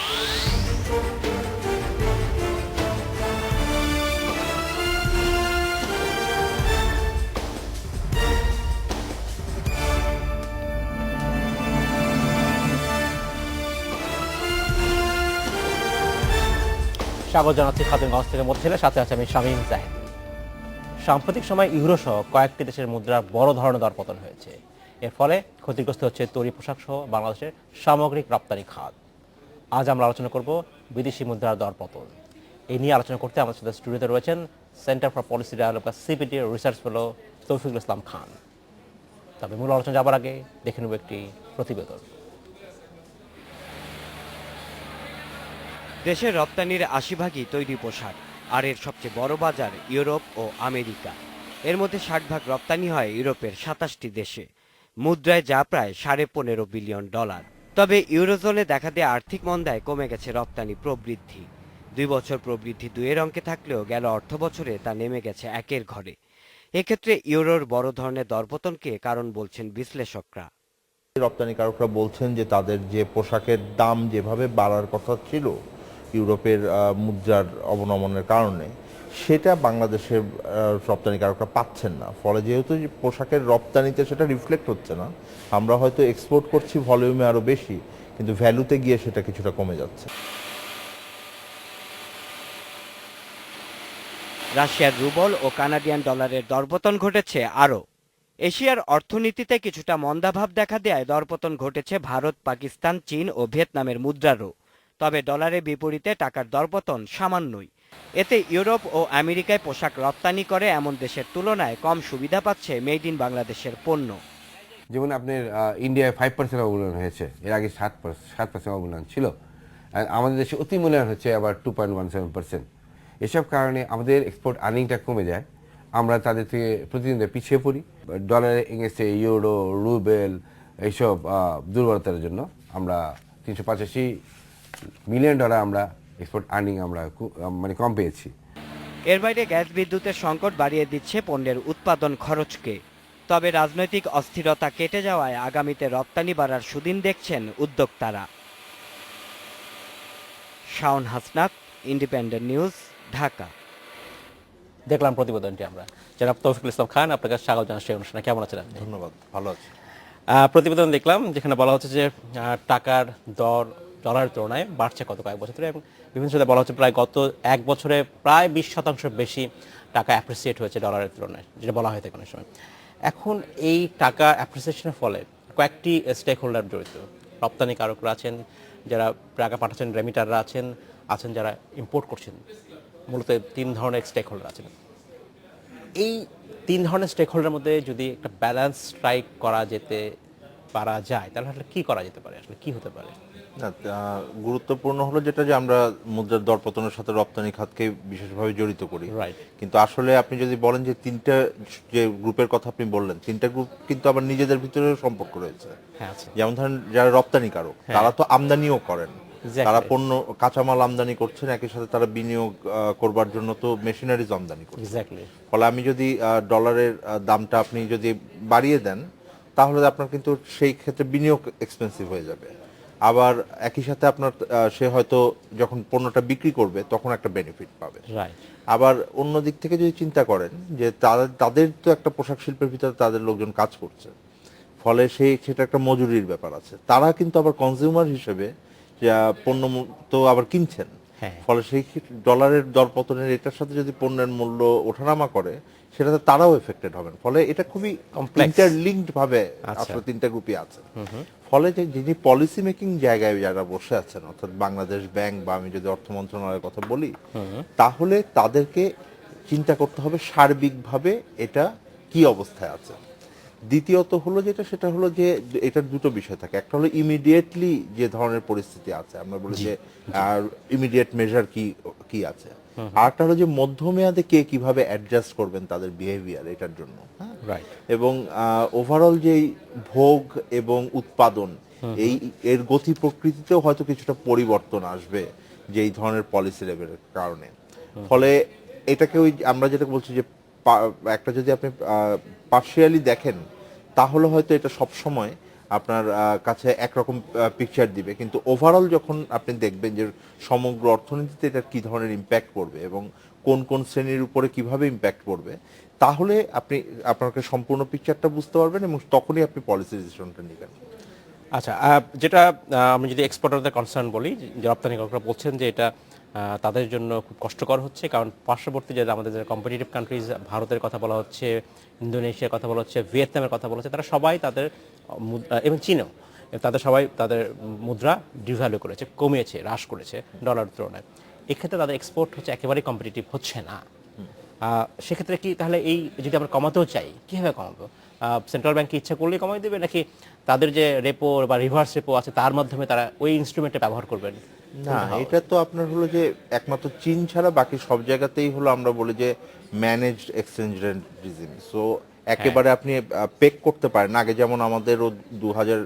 স্বাগত জানাচ্ছি খাতুনগঞ্জ থেকে মধ্যে সাথে আছে আমি শামীম জাহিদ। সাম্প্রতিক সময় ইউরো সহ কয়েকটি দেশের মুদ্রার বড় ধরনের দরপতন হয়েছে। এর ফলে ক্ষতিগ্রস্ত হচ্ছে তৈরি পোশাক সহ বাংলাদেশের সামগ্রিক রপ্তানি খাত। আজ আমরা আলোচনা করব বিদেশি মুদ্রার দরপতন। এই নিয়ে আলোচনা করতে আমাদের সাথে স্টুডিওতে রয়েছেন Centre for Policy Dialogue CPD research fellow Taufiqul Islam Khan. তবে মূল আলোচনা যাবার আগে দেখে নেব একটি প্রতিবেদন। দেশের রপ্তানির ৮০% তৈরি পোশাক, আর এর সবচেয়ে বড় বাজার ইউরোপ ও আমেরিকা। এর মধ্যে ৬০% রপ্তানি হয় ইউরোপের ২৭টি দেশে, মুদ্রায় যা প্রায় $১৫.৫ বিলিয়ন। তবে ইউরোজোনে দেখা দেয়া আর্থিক মন্দায় কমে গেছে রপ্তানি প্রবৃদ্ধি। ২ বছর প্রবৃদ্ধি ২-এর অঙ্কে থাকলেও গেল অর্থ বছরে তা নেমে গেছে ১-এর ঘরে। এক্ষেত্রে ইউরোর বড় ধরনের দরপতনকে কারণ বলছেন বিশ্লেষকরা। রপ্তানিকারকরা বলছেন যে তাদের যে পোশাকের দাম যেভাবে বাড়ার কথা ছিল ইউরোপের মুদ্রার অবনমনের কারণে, সেটা বাংলাদেশের রপ্তানিকারকরা পাচ্ছেন না। ফলে যেহেতু পোশাকের রপ্তানিতে সেটা রিফ্লেক্ট হচ্ছে না, আমরা হয়তো এক্সপোর্ট করছি ভলিউমে আরও বেশি, কিন্তু ভ্যালুতে গিয়ে সেটা কিছুটা কমে যাচ্ছে। রাশিয়ার রুবল ও কানাডিয়ান ডলারের দরপতন ঘটেছে আরও। এশিয়ার অর্থনীতিতে কিছুটা মন্দাভাব দেখা দেয়ায় দরপতন ঘটেছে ভারত, পাকিস্তান, চীন ও ভিয়েতনামের মুদ্রারও। তবে ডলারের বিপরীতে টাকার দরপতন সামান্যই। এতে ইউরোপ ও আমেরিকায় পোশাক রপ্তানি করে এমন দেশের তুলনায় কম সুবিধা পাচ্ছে মেড ইন বাংলাদেশের পণ্য। যেমন আপনার ইন্ডিয়ায় 5% অবমূল্যায়ন হয়েছে, এর আগে 7% অবমূল্যায়ন ছিল। আর আমাদের দেশে অতি মূল্যায়ন হচ্ছে আবার 2.17%। এসব কারণে আমাদের এক্সপোর্ট আর্নিংটা কমে যায়, আমরা তাদের থেকে প্রতিদিন পিছিয়ে পড়ি। ডলারের এগেইনস্টে ইউরো, রুবেল এইসব দুর্বলতার জন্য আমরা $385 মিলিয়ন আমরা এক্সপোর্ট আর্নিং আমরা কম পেয়েছি। এর বাইরে গ্যাস বিদ্যুতের সংকট বাড়িয়ে দিচ্ছে পণ্যের উৎপাদন খরচকে। তবে রাজনৈতিক অস্থিরতা কেটে যাওয়ায় আগামীতে রপ্তানি বাড়ার সুদিন দেখছেন উদ্যোক্তারা। Shaon Hasnat, independent news, Dhaka. দেখলাম প্রতিবেদনটি আমরা। জনাব তৌফিকুল ইসলাম খান, আপনার কাছে স্বাগত জানাচ্ছি এই অনুষ্ঠানে। কেমন আছেন আপনি? ধন্যবাদ, ভালো আছি। প্রতিবেদন দেখলাম যেখানে বলা হচ্ছে যে টাকার দর ডলারের তুলনায় বাড়ছে কত কয়েক বছর ধরে, এবং বিভিন্ন সময় বলা হচ্ছে প্রায় গত এক বছরে প্রায় 20% বেশি টাকা অ্যাপ্রিসিয়েট হয়েছে ডলারের তুলনায়, যেটা বলা হয়ে থাকে অনেক সময়। এখন এই টাকা অ্যাপ্রিসিয়েশনের ফলে কয়েকটি স্টেক হোল্ডার জড়িত। রপ্তানিকারকরা আছেন, যারা টাকা পাঠাচ্ছেন, রেমিটাররা আছেন যারা ইম্পোর্ট করছেন। মূলত 3 ধরনের স্টেক হোল্ডার আছেন। এই 3 ধরনের স্টেক হোল্ডারের মধ্যে যদি একটা ব্যালেন্স স্ট্রাইক করা যেতে পারা যায়, তাহলে আসলে কি করা যেতে পারে, আসলে কি হতে পারে? না, গুরুত্বপূর্ণ হলো যেটা যে আমরা মুদ্রার দরপতনের সাথে রপ্তানি খাতকে বিশেষভাবে জড়িত করি। কিন্তু আসলে আপনি যদি বলেন যে 3টা যে গ্রুপের কথা আপনি বললেন, 3টা গ্রুপ কিন্তু আবার নিজেদের ভিতরে সম্পর্ক রয়েছে। যেমন ধরেন যারা রপ্তানিকারক, তারা তো আমদানিও করেন, তারা পণ্য কাঁচামাল আমদানি করছেন, একই সাথে তারা বিনিয়োগ করবার জন্য তো মেশিনারিজ আমদানি করছেন। ফলে আমি যদি ডলারের দামটা আপনি যদি বাড়িয়ে দেন, তাহলে আপনার কিন্তু সেই ক্ষেত্রে বিনিয়োগ এক্সপেন্সিভ হয়ে যাবে। আবার একই সাথে আপনার সে হয়তো যখন পণ্যটা বিক্রি করবে তখন একটা বেনিফিট পাবে। আবার অন্য দিক থেকে যদি চিন্তা করেন যে তাদের তো একটা পোশাক শিল্পের ভিতরে তাদের লোকজন কাজ করছে, ফলে সেটা একটা মজুরির ব্যাপার আছে। তারা কিন্তু আবার কনজিউমার হিসেবে পণ্য তো আবার কিনছেন। ফলে সেই ডলারের দরপতনের এটার সাথে যদি পণ্যের মূল্য ওঠানামা করে, সেটাতে তারাও এফেক্টেড হবেন। ফলে এটা খুবই ইন্টারলিঙ্কড ভাবে আসলে 3টা গ্রুপই আছে। ফলে যিনি পলিসি মেকিং জায়গায় যারা বসে আছেন, অর্থাৎ বাংলাদেশ ব্যাংক বা আমি যদি অর্থ মন্ত্রণালয়ের কথা বলি, তাহলে তাদেরকে চিন্তা করতে হবে সার্বিকভাবে এটা কি অবস্থায় আছে। দ্বিতীয়ত হলো সেটা হলো যে এটার দুটো বিষয় থাকে। একটা হলো ইমিডিয়েটলি যে ধরনের পরিস্থিতি আছে, আমরা বলি যে ইমিডিয়েট মেজার কি আছে। আর একটা হলো যে মধ্যমেয়াদে কে কিভাবে অ্যাডজাস্ট করবেন তাদের বিহেভিয়ার এটার জন্য। এবং ওভারঅল যে ভোগ এবং উৎপাদন এর গতি প্রকৃতিতেও হয়তো কিছুটা পরিবর্তন আসবে যে এই ধরনের পলিসি লেভেলের কারণে। ফলে এটাকে আমরা যেটা বলছি যে একটা যদি আপনি পার্শিয়ালি দেখেন, তাহলে হয়তো এটা সবসময় আপনার কাছে একরকম পিকচার দিবে, কিন্তু ওভারঅল যখন আপনি দেখবেন যে সমগ্র অর্থনীতিতে এটা কি ধরনের ইম্প্যাক্ট পড়বে এবং কোন কোন শ্রেণীর উপরে কিভাবে ইম্প্যাক্ট পড়বে, তাহলে আপনি আপনাকে সম্পূর্ণ পিকচারটা বুঝতে পারবেন এবং তখনই আপনি পলিসি ডিসিশনটা নেবেন। আচ্ছা, যেটা আমি যদি এক্সপোর্টারদের কনসার্ন বলি, যে রপ্তানিকারকরা বলছেন যে এটা তাদের জন্য খুব কষ্টকর হচ্ছে, কারণ পার্শ্ববর্তী যে আমাদের যে কম্পিটিটিভ কান্ট্রিজ, ভারতের কথা বলা হচ্ছে, ইন্দোনেশিয়ার কথা বলা হচ্ছে, ভিয়েতনামের কথা বলা হচ্ছে, তারা সবাই তাদের এবং চীনও, তাদের সবাই তাদের মুদ্রা ডিভ্যালু করেছে, কমিয়েছে, হ্রাস করেছে ডলার তুলনায়। এক্ষেত্রে তাদের এক্সপোর্ট হচ্ছে একেবারেই কম্পিটিটিভ হচ্ছে না। সেক্ষেত্রে কি তাহলে এই যদি আমরা কমাতেও চাই, কীভাবে কমাবো? সেন্ট্রাল ব্যাংক ইচ্ছা করলেই কমাই দেবে, নাকি তাদের যে রেপো বা রিভার্স রেপো আছে তার মাধ্যমে তারা ওই ইনস্ট্রুমেন্টটা ব্যবহার করবেন? না, এটা তো আপনার হলো যে একমাত্র চীন ছাড়া বাকি সব জায়গাতেই হলো আমরা বলি যে managed exchange rate regime. So একেবারে আপনি পেক করতে পারেন। আগে যেমন আমাদেরও 2000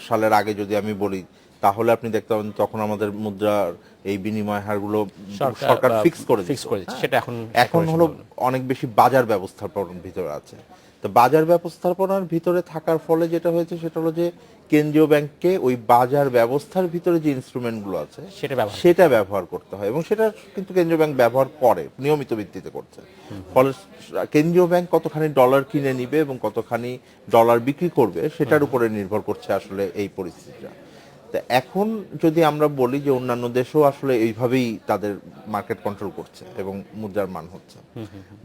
সালের আগে যদি আমি বলি, তাহলে আপনি দেখতে পাবেন তখন আমাদের মুদ্রার এই বিনিময় হারগুলো সরকার ফিক্স করে দিচ্ছে। সেটা এখন হলো অনেক বেশি বাজার ব্যবস্থাপনার ভিতরে আছে। তো বাজার ব্যবস্থাপনার ভিতরে থাকার ফলে যেটা হয়েছে সেটা হলো যে কেন্দ্রীয় ব্যাংককে ওই বাজার ব্যবস্থার ভিতরে যে ইনস্ট্রুমেন্টগুলো আছে সেটা ব্যবহার করতে হয়, এবং সেটা কিন্তু কেন্দ্রীয় ব্যাংক ব্যবহার করে, নিয়মিত ভিত্তিতে করছে। ফলে কেন্দ্রীয় ব্যাংক কতখানি ডলার কিনে নিবে এবং কতখানি ডলার বিক্রি করবে সেটার উপরে নির্ভর করছে আসলে এই পরিস্থিতিটা। তা এখন যদি আমরা বলি যে অন্যান্য দেশও আসলে এইভাবেই তাদের মার্কেট কন্ট্রোল করছে এবং মুদ্রার মান হচ্ছে।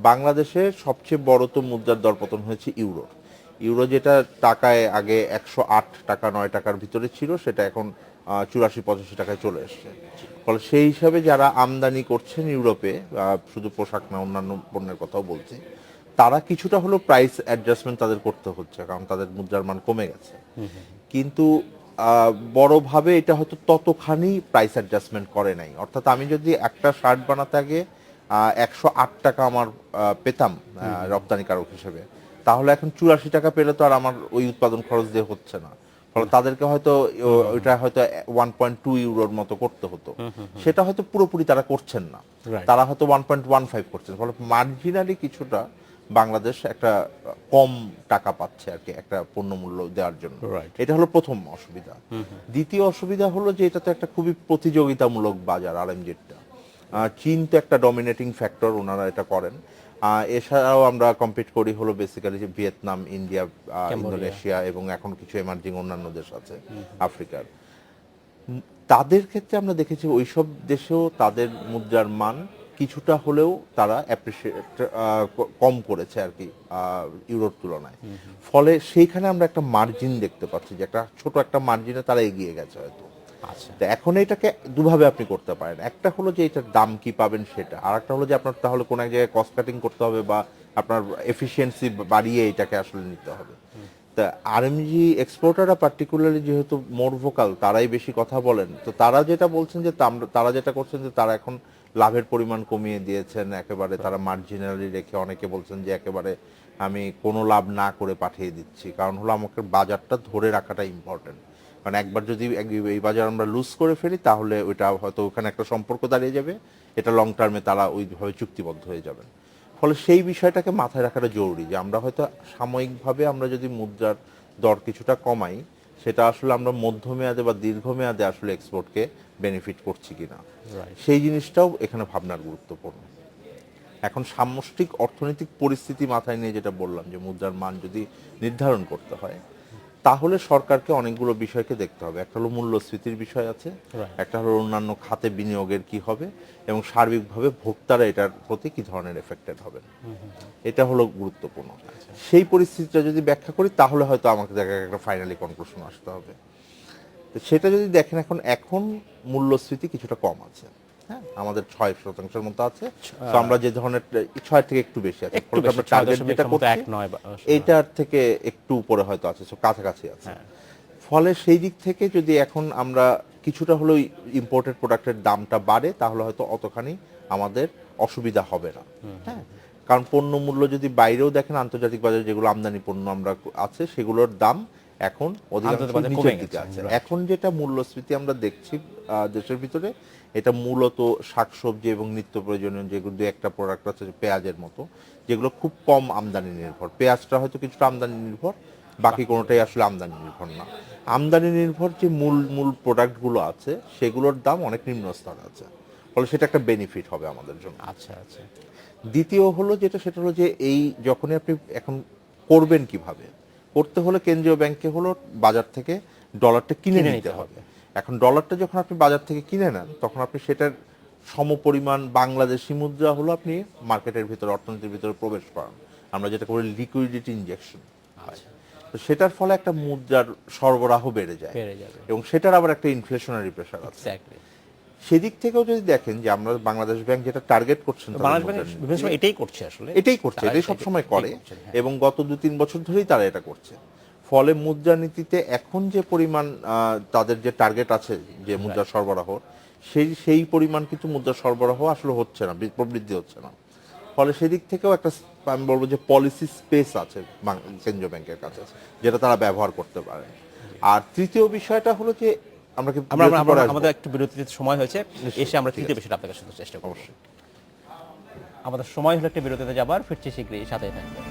বাংলাদেশে সবচেয়ে বড় তো মুদ্রার দরপতন হয়েছে ইউরো। ইউরো যেটা টাকায় আগে 108 টাকা 9 টাকার ভিতরে ছিল, সেটা এখন 84-85 টাকায় চলে এসছে। ফলে সেই হিসাবে যারা আমদানি করছেন ইউরোপে, শুধু পোশাক না অন্যান্য পণ্যের কথাও বলছি, তারা কিছুটা হলো প্রাইস অ্যাডজাস্টমেন্ট তাদের করতে হচ্ছে, কারণ তাদের মুদ্রার মান কমে গেছে। কিন্তু বড়ভাবে এটা হয়তো ততখানি প্রাইস অ্যাডজাস্টমেন্ট করে নাই। অর্থাৎ আমি যদি একটা শার্ট বানাতে আগে 108 টাকা আমার পেতাম রপ্তানিকারক হিসেবে, তাহলে এখন 84 টাকা পেলে তো আর আমার ওই উৎপাদন খরচ দিয়ে হচ্ছে না। ফলে তাদেরকে হয়তো ওইটা হয়তো 1.2 ইউরোর মতো করতে হতো, সেটা হয়তো পুরোপুরি তারা করছেন না, তারা হয়তো 1.15 করছেন। ফলে মার্জিনালি কিছুটা বাংলাদেশ একটা কম টাকা পাচ্ছে আর কি একটা পণ্য মূল্য দেওয়ার জন্য। এটা হলো প্রথম অসুবিধা। দ্বিতীয় অসুবিধা হলো যে এটা তো একটা খুবই প্রতিযোগিতামূলক বাজার, আরএমজিটা। চীন তো একটা ডমিনেটিং ফ্যাক্টর, ওনারা এটা করেন। এছাড়াও আমরা কম্পিট করি হলো বেসিক্যালি যে ভিয়েতনাম, ইন্ডিয়া, ইন্দোনেশিয়া এবং এখন কিছু এমার্জিং অন্যান্য দেশ আছে আফ্রিকার। তাদের ক্ষেত্রে আমরা দেখেছি ওইসব দেশেও তাদের মুদ্রার মান কিছুটা হলেও তারা অ্যাপ্রিসিয়েট কম করেছে আর কি ইউরোর তুলনায়। ফলে সেইখানে আমরা একটা মার্জিন দেখতে পাচ্ছি যে একটা ছোট একটা মার্জিনে তারা এগিয়ে গেছে হয়তো। তো এখন এটাকে দুভাবে আপনি করতে পারেন। একটা হলো যে এটার দাম কি পাবেন সেটা, আর একটা হলো যে আপনার তাহলে কোনো এক জায়গায় কস্ট কাটিং করতে হবে বা আপনার এফিসিয়েন্সি বাড়িয়ে এটাকে আসলে নিতে হবে। তা আরএমজি এক্সপোর্টাররা পার্টিকুলারলি যেহেতু মোর ভোকাল, তারাই বেশি কথা বলেন, তো তারা যেটা বলছেন যে তারা যেটা করছেন যে তারা এখন লাভের পরিমাণ কমিয়ে দিয়েছেন একেবারে, তারা মার্জিনালি রেখে, অনেকে বলছেন যে একেবারে আমি কোনো লাভ না করে পাঠিয়ে দিচ্ছি, কারণ হলো আমাকে বাজারটা ধরে রাখাটা ইম্পর্টেন্ট। কারণ একবার যদি এই বাজার আমরা লুজ করে ফেলি তাহলে ওইটা হয়তো ওখানে একটা সম্পর্ক দাঁড়িয়ে যাবে, এটা লং টার্মে তারা ওইভাবে চুক্তিবদ্ধ হয়ে যাবেন। ফলে সেই বিষয়টাকে মাথায় রাখাটা জরুরি যে আমরা হয়তো সাময়িকভাবে আমরা যদি মুদ্রার দর কিছুটা কমাই, সেটা আসলে আমরা মধ্যমেয়াদে বা দীর্ঘমেয়াদে আসলে এক্সপোর্টকে বেনিফিট করছি কিনা, সেই জিনিসটাও এখানে ভাবনার গুরুত্বপূর্ণ। এখন সামষ্টিক অর্থনৈতিক পরিস্থিতি মাথায় নিয়ে যেটা বললাম যে মুদ্রার মান যদি নির্ধারণ করতে হয়, তাহলে সরকারকে অনেকগুলো বিষয়কে দেখতে হবে। একটা হলো মূল্যস্ফীতির বিষয় আছে, একটা হলো অন্যান্য খাতে বিনিয়োগের কি হবে, এবং সার্বিকভাবে ভোক্তারা এটার প্রতি কি ধরনের এফেক্টেড হবেন, এটা হলো গুরুত্বপূর্ণ। সেই পরিস্থিতিটা যদি ব্যাখ্যা করি তাহলে হয়তো আমাকে একটা ফাইনালি কনক্লুশন আসতে হবে। তো সেটা যদি দেখেন, এখন মূল্যস্ফীতি কিছুটা কম আছে, হ্যাঁ, আমাদের 6% মতো আছে। তো আমরা যে ধরনের 6 থেকে একটু বেশি আছে, আমরা টার্গেট যেটা করছি এইটার থেকে একটু উপরে হয়তো আছে, কাছাকাছি আছে। ফলে সেই দিক থেকে যদি এখন আমরা কিছুটা হলেও ইম্পোর্টেড প্রোডাক্টের দামটা বাড়ে, তাহলে হয়তো অতখানি আমাদের অসুবিধা হবে না। হ্যাঁ, কারণ পণ্য মূল্য যদি বাইরেও দেখেন, আন্তর্জাতিক বাজারে যেগুলো আমদানি পণ্য আমরা আছে সেগুলোর দাম এখন অধিকাংশ নিচের দিকে আছে। এখন যেটা মূল্যস্ফীতি আমরা দেখছি দেশের ভিতরে, এটা মূলত শাকসবজি এবং নিত্য প্রয়োজনীয় যেগুলো দু একটা প্রোডাক্ট আছে, পেঁয়াজের মতো, যেগুলো খুব কম আমদানি নির্ভর। পেঁয়াজটা হয়তো কিছুটা আমদানি নির্ভর, বাকি কোনোটাই আসলে আমদানি নির্ভর না। আমদানি নির্ভর যে মূল মূল প্রোডাক্টগুলো আছে সেগুলোর দাম অনেক নিম্ন স্তরে আছে, ফলে সেটা একটা বেনিফিট হবে আমাদের জন্য। আচ্ছা আচ্ছা। দ্বিতীয় হলো সেটা হলো যে এই যখনই আপনি এখন করবেন কিভাবে, করতে হলে কেন্দ্রীয় ব্যাংকে হলো বাজার থেকে ডলারটা কিনে নিতে হবে। এখন ডলারটা যখন আপনি বাজার থেকে কিনে নেন তখন আপনি সেটার সমপরিমাণ বাংলাদেশি মুদ্রা হলো আপনি মার্কেটের ভিতরে, অর্থনীতির ভিতরে প্রবেশ করান, আমরা যেটা করি লিকুইডিটি ইনজেকশন। তো সেটার ফলে একটা মুদ্রার সরবরাহ বেড়ে যায় এবং সেটার আবার একটা ইনফ্লেশনারি প্রেশার আছে। সেদিক থেকেও যদি দেখেন যে আমরা বাংলাদেশ ব্যাংক যেটা টার্গেট করছেন, এটাই করছে আসলে, এটাই সবসময় করে এবং গত 2-3 বছর ধরেই তারা এটা করছে। ফলে মুদ্রানীতিতে এখন যে পরিমাণ তাদের যে টার্গেট আছে যে মুদ্রা সরবরাহ, সেই পরিমাণ কিন্তু মুদ্রা সরবরাহ আসলে হচ্ছে না, প্রবৃদ্ধি হচ্ছে না। ফলে সেদিক থেকেও একটা আমি বলবো যে পলিসি স্পেস আছে কেন্দ্রীয় ব্যাংকের কাছে, যেটা তারা ব্যবহার করতে পারে। আর তৃতীয় বিষয়টা হলো যে আমাদের একটু বিরতির সময় হয়েছে, এসে আমরা তৃতীয় বিষয়টা আপনাকে শুনতে চেষ্টা করব। আমাদের সময় হলো একটা বিরতিতে যাবার, ফিরছি শীঘ্রই, সাথে থাকবেন।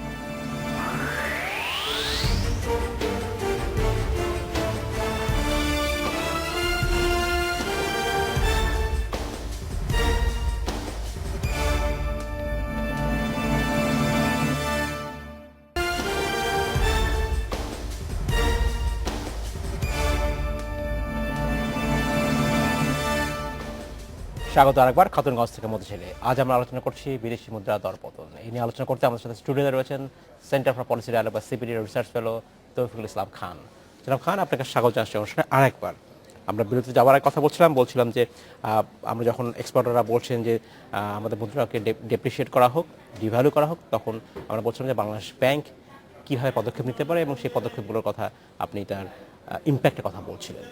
স্বাগত আরেকবার খাতুনগঞ্জ থেকে মধুঝিলে। আজ আমরা আলোচনা করছি বিদেশি মুদ্রা দরপতন। এই নিয়ে আলোচনা করতে আমাদের সাথে স্টুডিওতে রয়েছেন সেন্টার ফর পলিসি ডায়ালগ বা CPD research fellow Taufiqul Islam খান। জনাব খান, আপনাকে স্বাগত জানাচ্ছি অনুষ্ঠানে আরেকবার। আমরা বিরতিতে যাওয়ার আগে কথা বলছিলাম যে আমরা যখন এক্সপার্টরা বলছেন যে আমাদের মুদ্রাকে ডেপ্রিসিয়েট করা হোক, ডিভ্যালু করা হোক, তখন আমরা বলছিলাম যে বাংলাদেশ ব্যাংক কীভাবে পদক্ষেপ নিতে পারে এবং সেই পদক্ষেপগুলোর কথা আপনি তার ইম্প্যাক্টের কথা বলছিলেন।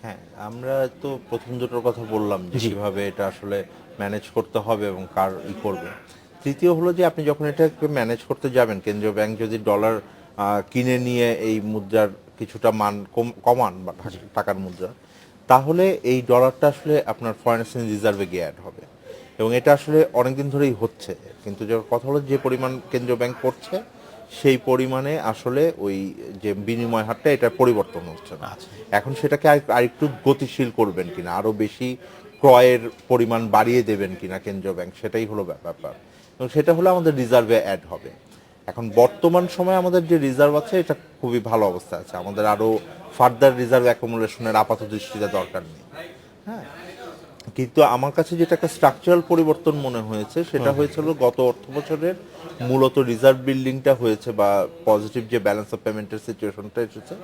হ্যাঁ, আমরা তো প্রথম দুটোর কথা বললাম যে কিভাবে এটা আসলে ম্যানেজ করতে হবে এবং কার করবে। তৃতীয় হলো যে আপনি যখন এটাকে ম্যানেজ করতে যাবেন, কেন্দ্রীয় ব্যাংক যদি ডলার কিনে নিয়ে এই মুদ্রার কিছুটা মান কমান বা টাকার মুদ্রা, তাহলে এই ডলারটা আসলে আপনার ফরেন এক্সচেঞ্জ রিজার্ভে গিয়ে অ্যাড হবে এবং এটা আসলে অনেকদিন ধরেই হচ্ছে। কিন্তু যে কথা হলো যে পরিমাণ কেন্দ্রীয় ব্যাংক করছে সেই পরিমাণে আসলে ওই যে বিনিময় হারটা এটা পরিবর্তন হচ্ছে না। এখন সেটাকে আরেকটু গতিশীল করবেন কিনা, আরো বেশি ক্রয়ের পরিমাণ বাড়িয়ে দেবেন কিনা কেন্দ্রীয় ব্যাংক, সেটাই হলো ব্যাপার এবং সেটা হলো আমাদের রিজার্ভে অ্যাড হবে। এখন বর্তমান সময়ে আমাদের যে রিজার্ভ আছে এটা খুবই ভালো অবস্থায় আছে, আমাদের আরো ফার্দার রিজার্ভ অ্যাকুমুলেশনের আপাত দৃষ্টিতে দরকার নেই। হ্যাঁ, কিন্তু আমার কাছে যেটা একটা স্ট্রাকচারাল পরিবর্তন মনে হয়েছে সেটা হয়েছিল গত অর্থ বছরের মূলত রিজার্ভ বিল্ডিংটা হয়েছে বা পজিটিভ যে ব্যালেন্স অফ পেমেন্টের সিচুয়েশনটা এসেছে,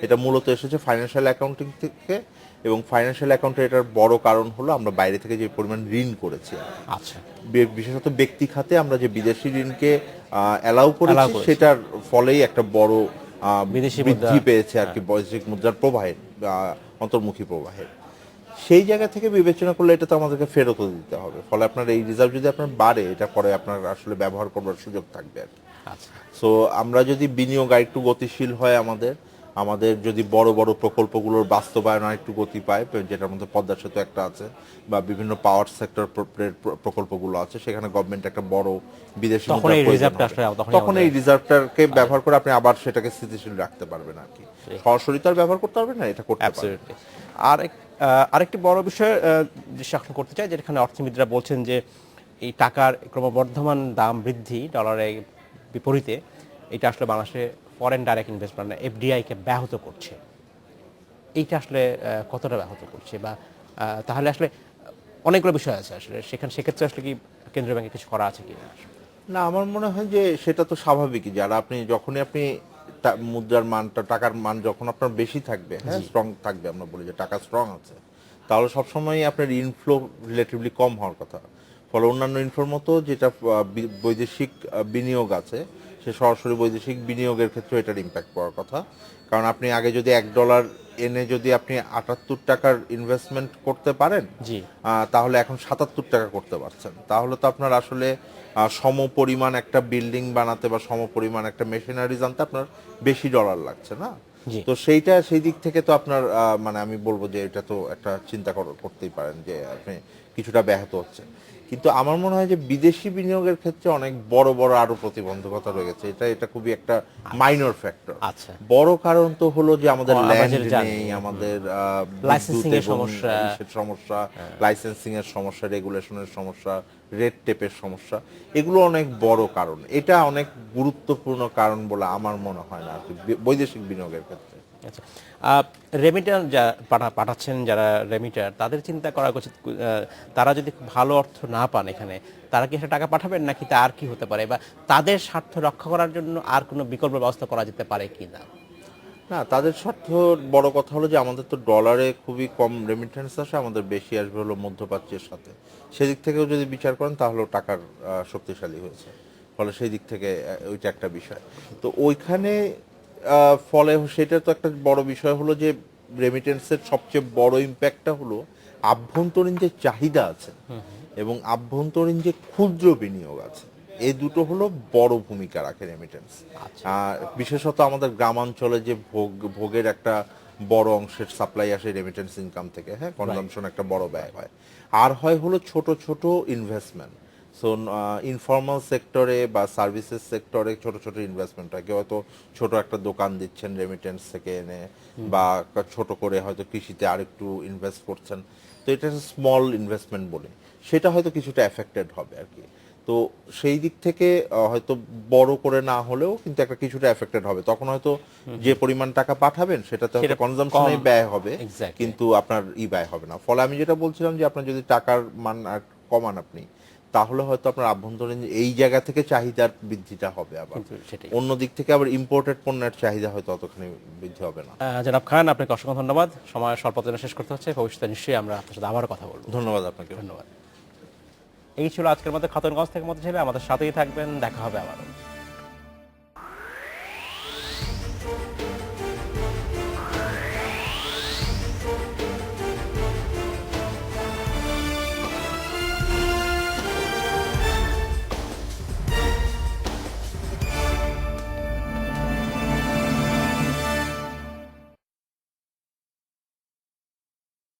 এটা মূলত এসেছে ফাইন্যান্সিয়াল অ্যাকাউন্টিং থেকে এবং ফাইন্যান্সিয়াল অ্যাকাউন্টে এটার বড় কারণ হলো আমরা বাইরে থেকে যে পরিমাণ ঋণ করেছি। আচ্ছা, বিশেষত ব্যক্তি খাতে আমরা যে বিদেশি ঋণকে অ্যালাউ করেছি সেটার ফলেই একটা বড় বৃদ্ধি পেয়েছে আর কি বৈদেশিক মুদ্রার প্রবাহের, অন্তর্মুখী প্রবাহের। সেই জায়গা থেকে বিবেচনা করলে এটা তো আমাদেরকে ফেরতও দিতে হবে, ফলে আপনার এই রিজার্ভ যদি আপনার বাড়ে এটা পরে আপনার আসলে ব্যবহার করবার সুযোগ থাকবে আর কি। সো আমরা যদি বিনিয়োগ একটু গতিশীল হয়, আমাদের যদি বড় বড় প্রকল্পগুলোর বাস্তবায়ন একটু গতি পায়, যেটার মধ্যে পদ্মা সেতু একটা আছে বা বিভিন্ন পাওয়ার সেক্টর প্রকল্পগুলো আছে, সেখানে গভর্নমেন্ট একটা বড় বিদেশি তখন এই রিজার্ভটাকে ব্যবহার করে আপনি আবার সেটাকে স্থিতিশীল রাখতে পারবেন আর কি। সরাসরি তো আর ব্যবহার করতে পারবেন না, এটা করতে পারবেন। আর আরেকটি বড় বিষয় বিশ্লেষণ করতে চাই, যেখানে অর্থনীতিরা বলছেন যে এই টাকার ক্রমবর্ধমান দাম বৃদ্ধি ডলারের বিপরীতে এটা আসলে বাংলাদেশে ফরেন ডাইরেক্ট ইনভেস্টমেন্ট এফডিআই কে ব্যাহত করছে। এইটা আসলে কতটা ব্যাহত করছে, বা তাহলে আসলে অনেকগুলো বিষয় আছে আসলে সেক্ষেত্রে আসলে কি কেন্দ্রীয় ব্যাংকে কিছু করা আছে কিনা? না, আমার মনে হয় যে সেটা তো স্বাভাবিকই, যারা যখনই আপনি মুদ্রার মানটা, টাকার মান যখন আপনার বেশি থাকবে, হ্যাঁ স্ট্রং থাকবে, আমরা বলি যে টাকা স্ট্রং আছে, তাহলে সবসময় আপনার ইনফ্লো রিলেটিভলি কম হওয়ার কথা। ফলে অন্যান্য ইনফ্লোর মতো যেটা বৈদেশিক বিনিয়োগ আছে, সে সরাসরি বৈদেশিক বিনিয়োগের ক্ষেত্রে এটার ইম্প্যাক্ট পড়ার কথা। কারণ আপনি আগে যদি $1 এনে যদি আপনি 78 টাকার ইনভেস্টমেন্ট করতে পারেন, তাহলে এখন 77 টাকা করতে পারছেন। তাহলে তো আপনার আসলে সম পরিমাণ একটা বিল্ডিং বানাতে বা সম পরিমাণ একটা মেশিনারিজ আনতে আপনার বেশি ডলার লাগছে না। জি। তো সেই দিক থেকে তো আপনার মানে আমি বলবো যে এটা তো একটা চিন্তা করতেই পারেন যে আপনি কিছুটা ব্যাহত হচ্ছে। কিন্তু আমার মনে হয় যে বিদেশি বিনিয়োগের ক্ষেত্রে অনেক বড় বড় আরো প্রতিবন্ধকতা রয়েছে, এটা খুবই একটা মাইনর ফ্যাক্টর। আচ্ছা। বড় কারণ তো হলো যে আমাদের ল্যান্ড বাজারে জানি। নেই, আমাদের লাইসেন্সিং এর সমস্যা। সমস্যা, লাইসেন্সিং এর সমস্যা, রেগুলেশনের সমস্যা, রেড টেপের সমস্যা, এগুলো অনেক বড় কারণ। এটা অনেক গুরুত্বপূর্ণ কারণ বলে আমার মনে হয় না আর কি বৈদেশিক বিনিয়োগের ক্ষেত্রে। আচ্ছা, রেমিটার যা পাঠাচ্ছেন যারা রেমিটার, তাদের চিন্তা করা উচিত তারা যদি খুব ভালো অর্থ না পান এখানে, তারা কি একটা টাকা পাঠাবেন নাকি তার কি হতে পারে, বা তাদের স্বার্থ রক্ষা করার জন্য আর কোনো বিকল্প ব্যবস্থা করা যেতে পারে কি না? না, তাদের স্বার্থ বড় কথা হলো যে আমাদের তো ডলারে খুবই কম রেমিটেন্স আসে, আমাদের বেশি আসবে হলো মধ্যপ্রাচ্যের সাথে। সেদিক থেকেও যদি বিচার করেন তাহলেও টাকার শক্তিশালী হয়েছে, ফলে সেই দিক থেকে ওইটা একটা বিষয়। তো ওইখানে ফলে সেটা তো একটা বড় বিষয় হলো যে রেমিটেন্সের সবচেয়ে বড় ইম্প্যাক্টটা হলো আভ্যন্তরীণ যে চাহিদা আছে এবং আভ্যন্তরীণ যে ক্ষুদ্র বিনিয়োগ আছে, এই দুটো হলো বড় ভূমিকা রাখে রেমিটেন্স। বিশেষত আমাদের গ্রামাঞ্চলে যে ভোগের একটা বড় অংশের সাপ্লাই আসে রেমিটেন্স ইনকাম থেকে, হ্যাঁ, কনজাম্পশন একটা বড় ব্যয় হয়। আর হয় হলো ছোট ছোট ইনভেস্টমেন্ট। সো ইনফর্মাল সেক্টরে বা সার্ভিসেস সেক্টরে ছোট ছোট ইনভেস্টমেন্ট হয়। কেউ হয়তো ছোট একটা দোকান দিচ্ছেন রেমিটেন্স থেকে এনে, বা ছোট করে হয়তো কৃষিতে আরেকটু ইনভেস্ট করছেন। তো এটা স্মল ইনভেস্টমেন্ট বলে, সেটা হয়তো কিছুটা এফেক্টেড হবে আর কি। তো সেই দিক থেকে হয়তো বড় করে না হলেও কিন্তু একটা কিছুটা এফেক্টেড হবে। তখন হয়তো যে পরিমাণ টাকা পাঠাবেন সেটা তো সেটা কনজাম্পশনে ব্যয় হবে, Exactly. কিন্তু আপনার ব্যয় হবে না। ফলে আমি যেটা বলছিলাম যে আপনার যদি টাকার মান আর কমান আপনি, তাহলে হয়তো আপনার আভ্যন্তরীণ এই জায়গা থেকে চাহিদার বৃদ্ধিটা হবে। আবার কিন্তু সেটাই। অন্য দিক থেকে আবার ইম্পোর্টেড পণ্যের চাহিদা হয়তো অতখানি বৃদ্ধি হবে না। জনাব খান, আপনাকে অসংখ্য ধন্যবাদ। সময় স্বল্পতা শেষ করতে হচ্ছে, ভবিষ্যতে নিশ্চয়ই আমরা আপনার সাথে আবারও কথা বলবো। ধন্যবাদ আপনাকে। ধন্যবাদ। এই ছিল আজকের মতো খাতুনগঞ্জ থেকে মতো ছেলে, আমাদের সাথেই থাকবেন, দেখা হবে আবারও।